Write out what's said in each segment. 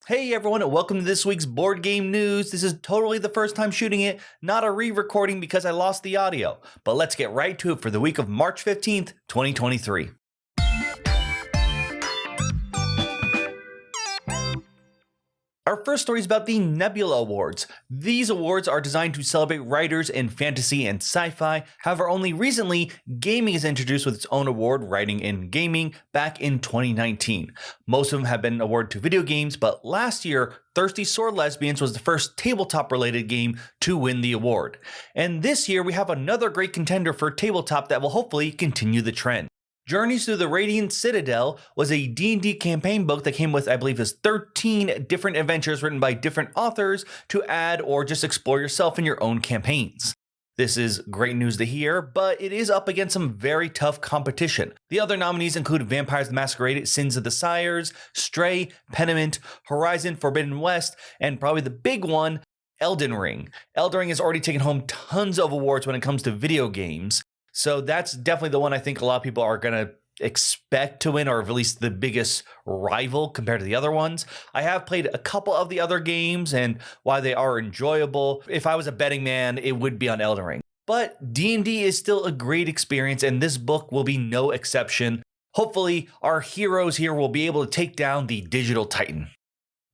Hey everyone, and welcome to this week's board game news. This is totally the first time shooting it, not a re-recording because I lost the audio. But let's get right to it for the week of March 15th, 2023. Our first story is about the Nebula Awards. These awards are designed to celebrate writers in fantasy and sci-fi. However, only recently, gaming is introduced with its own award, Writing in Gaming, back in 2019. Most of them have been awarded to video games, but last year, Thirsty Sword Lesbians was the first tabletop-related game to win the award. And this year, we have another great contender for tabletop that will hopefully continue the trend. Journeys Through the Radiant Citadel was a D&D campaign book that came with, I believe, 13 different adventures written by different authors to add or just explore yourself in your own campaigns. This is great news to hear, but it is up against some very tough competition. The other nominees include Vampires the Masquerade, Sins of the Sires, Stray, Pentiment, Horizon Forbidden West, and probably the big one, Elden Ring. Elden Ring has already taken home tons of awards when it comes to video games. So that's definitely the one I think a lot of people are going to expect to win, or at least the biggest rival compared to the other ones. I have played a couple of the other games, and while they are enjoyable, if I was a betting man, it would be on Elden Ring. But D&D is still a great experience, and this book will be no exception. Hopefully, our heroes here will be able to take down the digital titan.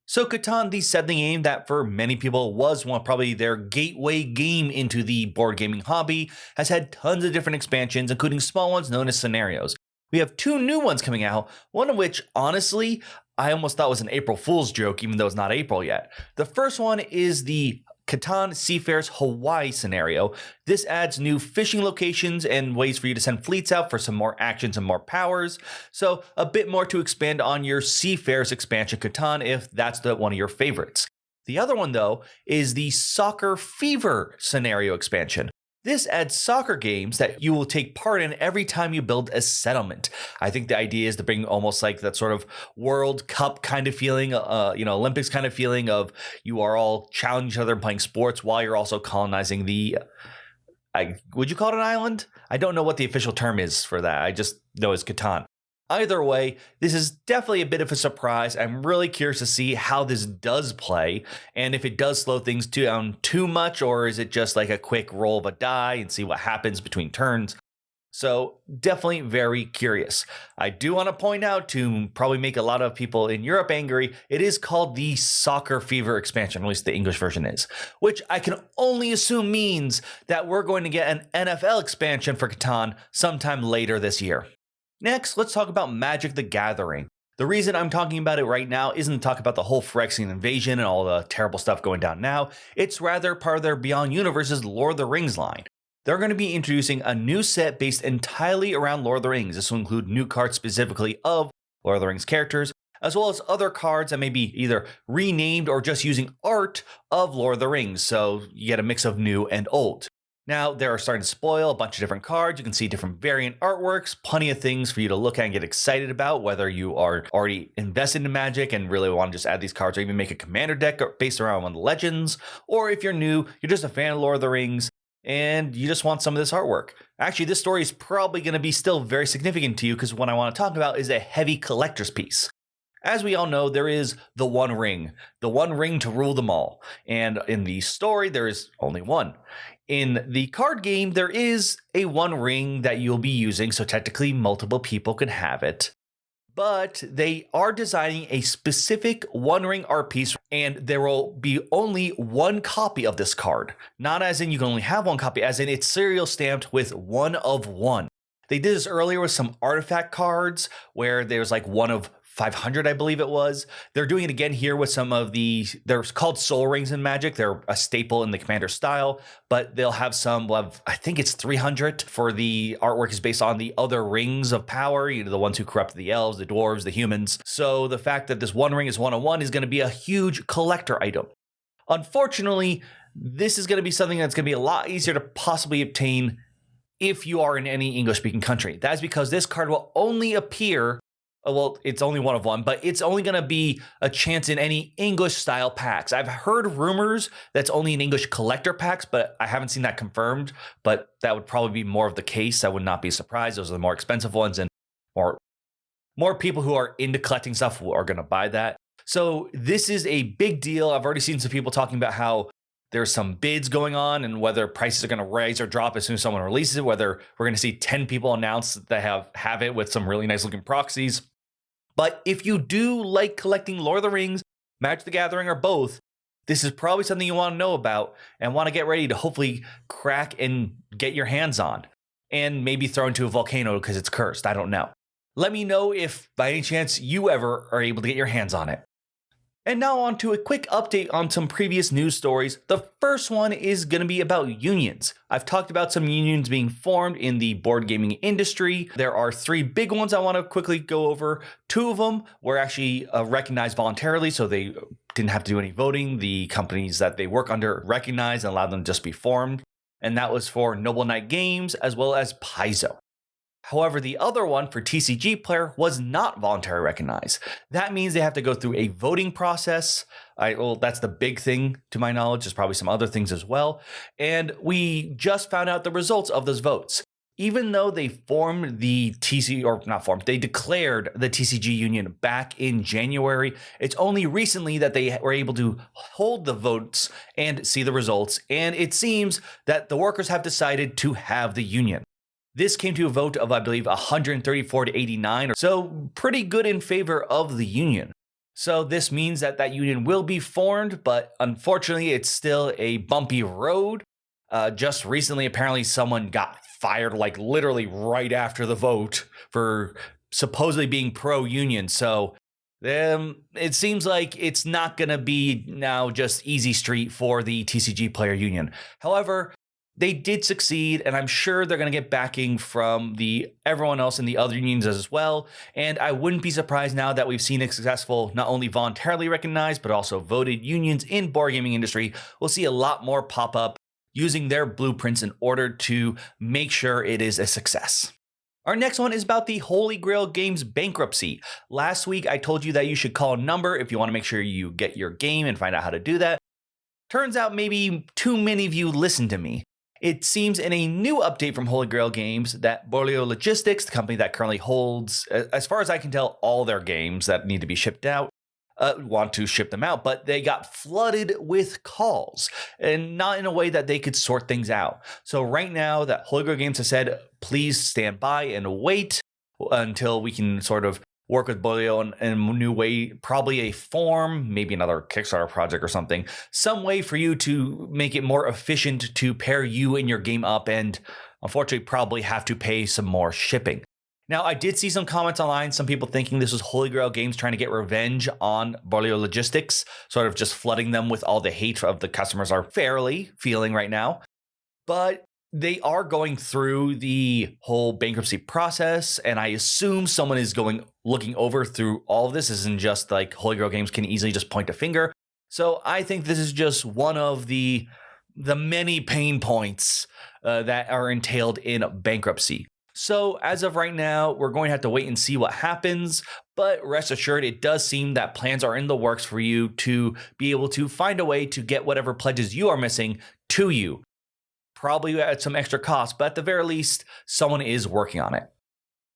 So Catan, the settling game that for many people was probably their gateway game into the board gaming hobby, has had tons of different expansions, including small ones known as scenarios. We have two new ones coming out, one of which, honestly, I almost thought was an April Fool's joke, even though it's not April yet. The first one is the Catan Seafarers Hawaii scenario. This adds new fishing locations and ways for you to send fleets out for some more actions and more powers. So a bit more to expand on your Seafarers expansion Catan if that's one of your favorites. The other one though is the Soccer Fever scenario expansion. This adds soccer games that you will take part in every time you build a settlement. I think the idea is to bring almost like that sort of World Cup kind of feeling, Olympics kind of feeling of you are all challenging each other and playing sports while you're also colonizing would you call it an island? I don't know what the official term is for that. I just know it's Catan. Either way, this is definitely a bit of a surprise. I'm really curious to see how this does play and if it does slow things down too much, or is it just like a quick roll of a die and see what happens between turns. So definitely very curious. I do want to point out, to probably make a lot of people in Europe angry, it is called the Soccer Fever expansion, at least the English version is, which I can only assume means that we're going to get an NFL expansion for Catan sometime later this year. Next, let's talk about Magic the Gathering. The reason I'm talking about it right now isn't to talk about the whole Phyrexian invasion and all the terrible stuff going down now. It's rather part of their Beyond Universe's Lord of the Rings line. They're going to be introducing a new set based entirely around Lord of the Rings. This will include new cards specifically of Lord of the Rings characters, as well as other cards that may be either renamed or just using art of Lord of the Rings. So you get a mix of new and old. Now, they're starting to spoil a bunch of different cards. You can see different variant artworks, plenty of things for you to look at and get excited about, whether you are already invested in Magic and really want to just add these cards or even make a commander deck based around one of the legends, or if you're new, you're just a fan of Lord of the Rings, and you just want some of this artwork. Actually, this story is probably going to be still very significant to you because what I want to talk about is a heavy collector's piece. As we all know, there is the One Ring to rule them all. And in the story, there is only one. In the card game, there is a One Ring that you'll be using, so technically multiple people can have it. But they are designing a specific One Ring art piece, and there will be only one copy of this card. Not as in you can only have one copy, as in it's serial stamped with one of one. They did this earlier with some artifact cards, where there's like one of 500, I believe it was. They're doing it again here with some of they're called soul rings in Magic. They're a staple in the Commander style, but they'll have some, I think it's 300 for the artwork is based on the other rings of power, the ones who corrupt the elves, the dwarves, the humans. So the fact that this One Ring is one-on-one is going to be a huge collector item. Unfortunately, this is going to be something that's going to be a lot easier to possibly obtain if you are in any English-speaking country. That's because this card will only appear, well, it's only one of one, but it's only going to be a chance in any English-style packs. I've heard rumors that's only in English collector packs, but I haven't seen that confirmed. But that would probably be more of the case. I would not be surprised. Those are the more expensive ones, and more people who are into collecting stuff are going to buy that. So this is a big deal. I've already seen some people talking about how there's some bids going on and whether prices are going to rise or drop as soon as someone releases it, whether we're going to see 10 people announce that have it with some really nice looking proxies. But if you do like collecting Lord of the Rings, Magic the Gathering, or both, this is probably something you want to know about and want to get ready to hopefully crack and get your hands on. And maybe throw into a volcano because it's cursed. I don't know. Let me know if by any chance you ever are able to get your hands on it. And now on to a quick update on some previous news stories. The first one is going to be about unions. I've talked about some unions being formed in the board gaming industry. There are 3 big ones I want to quickly go over. 2 of them were actually recognized voluntarily, so they didn't have to do any voting. The companies that they work under recognized and allowed them to just be formed. And that was for Noble Knight Games as well as Paizo. However, the other one for TCG Player was not voluntarily recognized. That means they have to go through a voting process. Well, that's the big thing to my knowledge. There's probably some other things as well. And we just found out the results of those votes. Even though they formed the they declared the TCG Union back in January, it's only recently that they were able to hold the votes and see the results. And it seems that the workers have decided to have the union. This came to a vote of, I believe, 134 to 89, so pretty good in favor of the union. So this means that that union will be formed, but unfortunately, it's still a bumpy road. Just recently, apparently, someone got fired, like literally right after the vote for supposedly being pro-union. So it seems like it's not going to be now just easy street for the TCG Player Union. However, they did succeed, and I'm sure they're going to get backing from everyone else in the other unions as well. And I wouldn't be surprised now that we've seen a successful, not only voluntarily recognized, but also voted unions in board gaming industry. We'll see a lot more pop up using their blueprints in order to make sure it is a success. Our next one is about the Holy Grail Games Bankruptcy. Last week, I told you that you should call a number if you want to make sure you get your game and find out how to do that. Turns out maybe too many of you listened to me. It seems in a new update from Holy Grail Games that Borleo Logistics, the company that currently holds, as far as I can tell, all their games that need to be shipped out, want to ship them out, but they got flooded with calls and not in a way that they could sort things out. So right now that Holy Grail Games has said, please stand by and wait until we can sort of work with Borleo in a new way, probably a form, maybe another Kickstarter project or something, some way for you to make it more efficient to pair you and your game up and unfortunately probably have to pay some more shipping. Now, I did see some comments online, some people thinking this was Holy Grail Games trying to get revenge on Borleo Logistics, sort of just flooding them with all the hate of the customers are fairly feeling right now. But they are going through the whole bankruptcy process, and I assume someone is looking over through all of this. This isn't just like Holy Grail Games can easily just point a finger. So I think this is just one of the many pain points that are entailed in bankruptcy. So as of right now, we're going to have to wait and see what happens. But rest assured, it does seem that plans are in the works for you to be able to find a way to get whatever pledges you are missing to you. Probably at some extra cost, but at the very least, someone is working on it.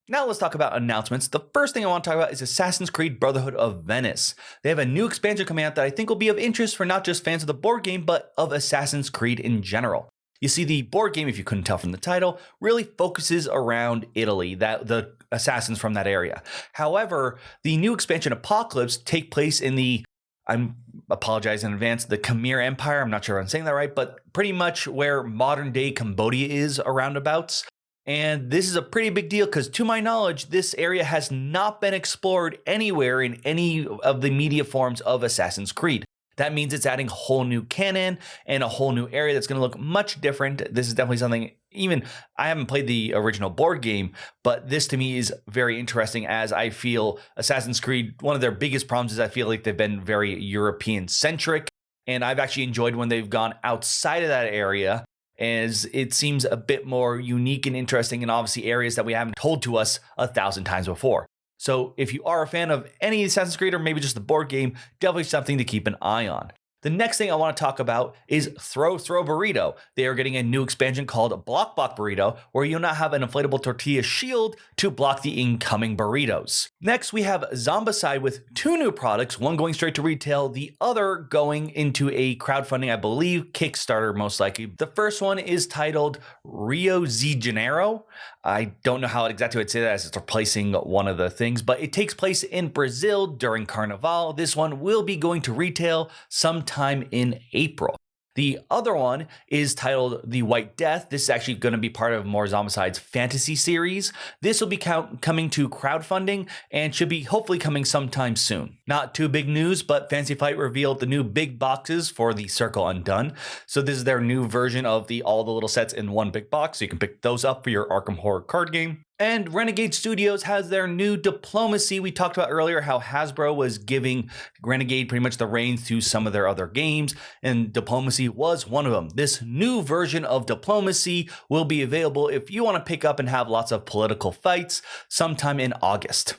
Now let's talk about announcements. The first thing I want to talk about is Assassin's Creed Brotherhood of Venice. They have a new expansion coming out that I think will be of interest for not just fans of the board game, but of Assassin's Creed in general. You see, the board game, if you couldn't tell from the title, really focuses around Italy, the assassins from that area. However, the new expansion Apocalypse take place in I'm apologizing in advance, the Khmer Empire. I'm not sure if I'm saying that right, but pretty much where modern day Cambodia is aroundabouts. And this is a pretty big deal because to my knowledge, this area has not been explored anywhere in any of the media forms of Assassin's Creed. That means it's adding a whole new canon and a whole new area that's going to look much different. This is definitely something, even I haven't played the original board game, but this to me is very interesting as I feel Assassin's Creed, one of their biggest problems is I feel like they've been very European centric. And I've actually enjoyed when they've gone outside of that area as it seems a bit more unique and interesting and obviously areas that we haven't told to us 1,000 times before. So if you are a fan of any Assassin's Creed or maybe just the board game, definitely something to keep an eye on. The next thing I want to talk about is Throw Burrito. They are getting a new expansion called Block Burrito, where you'll now have an inflatable tortilla shield to block the incoming burritos. Next, we have Zombicide with 2 new products, one going straight to retail, the other going into a crowdfunding, I believe, Kickstarter most likely. The first one is titled Rio de Janeiro. I don't know how exactly I'd say that as it's replacing one of the things, but it takes place in Brazil during Carnival. This one will be going to retail sometime in April. The other one is titled The White Death. This is actually going to be part of more Zombicide's fantasy series. This will be coming to crowdfunding and should be hopefully coming sometime soon. Not too big news, but Fantasy Flight revealed the new big boxes for the Circle Undone. So this is their new version of all the little sets in one big box. So you can pick those up for your Arkham Horror card game. And Renegade Studios has their new Diplomacy. We talked about earlier how Hasbro was giving Renegade pretty much the reins to some of their other games, and Diplomacy was one of them. This new version of Diplomacy will be available if you want to pick up and have lots of political fights sometime in August.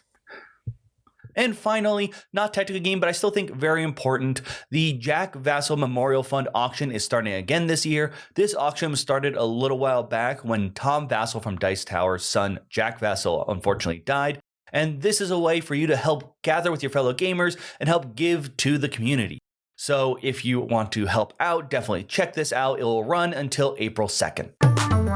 And finally, not technically a game, but I still think very important, the Jack Vassell Memorial Fund auction is starting again this year. This auction started a little while back when Tom Vassell from Dice Tower's son, Jack Vassell, unfortunately died. And this is a way for you to help gather with your fellow gamers and help give to the community. So if you want to help out, definitely check this out. It will run until April 2nd.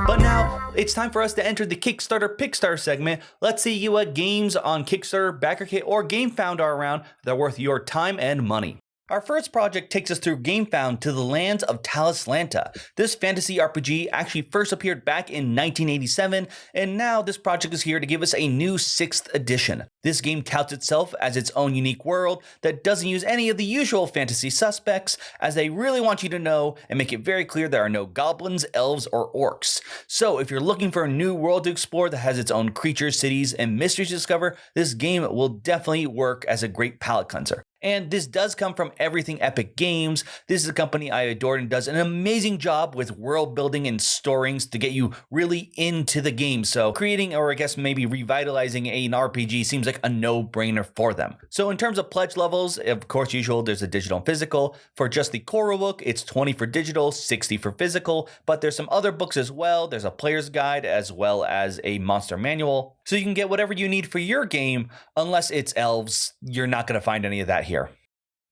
But now it's time for us to enter the Kickstarter Pickstarter segment. Let's see what games on Kickstarter, BackerKit, or GameFound are around that are worth your time and money. Our first project takes us through GameFound to the lands of Talislanta. This fantasy RPG actually first appeared back in 1987, and now this project is here to give us a new 6th edition. This game touts itself as its own unique world that doesn't use any of the usual fantasy suspects, as they really want you to know and make it very clear there are no goblins, elves, or orcs. So if you're looking for a new world to explore that has its own creatures, cities, and mysteries to discover, this game will definitely work as a great palate cleanser. And this does come from Everything Epic Games. This is a company I adored and does an amazing job with world building and storings to get you really into the game. So creating, or I guess maybe revitalizing an RPG seems like a no-brainer for them. So in terms of pledge levels, of course, usual, there's a digital and physical. For just the core book, it's 20 for digital, 60 for physical, but there's some other books as well. There's a player's guide as well as a monster manual. So you can get whatever you need for your game, unless it's elves. You're not going to find any of that here.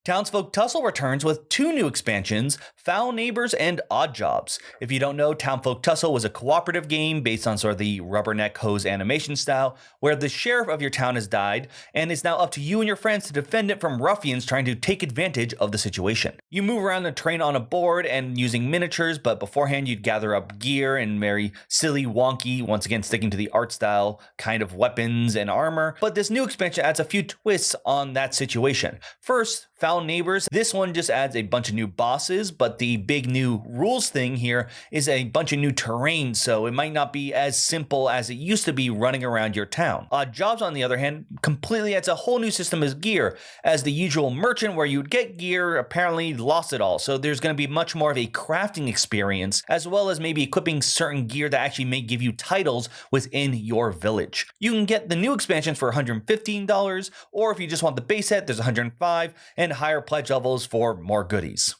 Townsfolk Tussle returns with 2 new expansions, Foul Neighbors and Odd Jobs. If you don't know, Townsfolk Tussle was a cooperative game based on sort of the rubberneck hose animation style, where the sheriff of your town has died, and it's now up to you and your friends to defend it from ruffians trying to take advantage of the situation. You move around the terrain on a board and using miniatures, but beforehand you'd gather up gear and very silly, wonky, once again sticking to the art style, kind of weapons and armor. But this new expansion adds a few twists on that situation. First, Foul Neighbors. This one just adds a bunch of new bosses, but the big new rules thing here is a bunch of new terrain, so it might not be as simple as it used to be running around your town. Odd Jobs, on the other hand, completely adds a whole new system of gear, as the usual merchant where you'd get gear apparently lost it all, so there's going to be much more of a crafting experience, as well as maybe equipping certain gear that actually may give you titles within your village. You can get the new expansions for $115, or if you just want the base set, there's $105, and higher pledge levels for more goodies.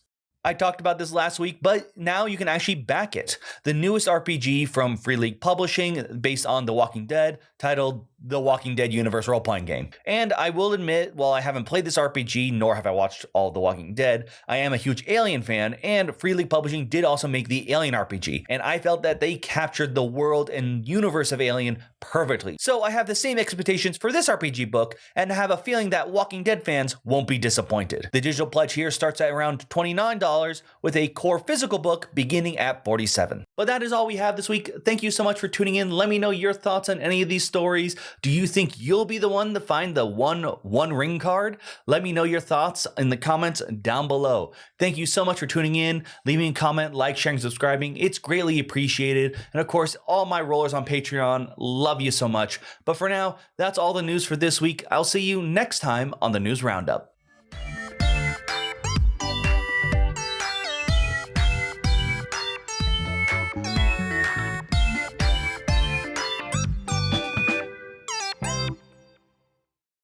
I talked about this last week, but now you can actually back it. The newest RPG from Free League Publishing, based on The Walking Dead, titled The Walking Dead Universe Role-Playing Game. And I will admit, while I haven't played this RPG, nor have I watched all The Walking Dead, I am a huge Alien fan, and Free League Publishing did also make the Alien RPG, and I felt that they captured the world and universe of Alien perfectly. So I have the same expectations for this RPG book, and have a feeling that Walking Dead fans won't be disappointed. The digital pledge here starts at around $29, with a core physical book beginning at $47. But that is all we have this week. Thank you so much for tuning in. Let me know your thoughts on any of these stories. Do you think you'll be the one to find the one ring card? Let me know your thoughts in the comments down below. Thank you so much for tuning in. Leaving a comment, like, sharing, subscribing. It's greatly appreciated. And of course, all my rollers on Patreon, love you so much. But for now, that's all the news for this week. I'll see you next time on the News Roundup.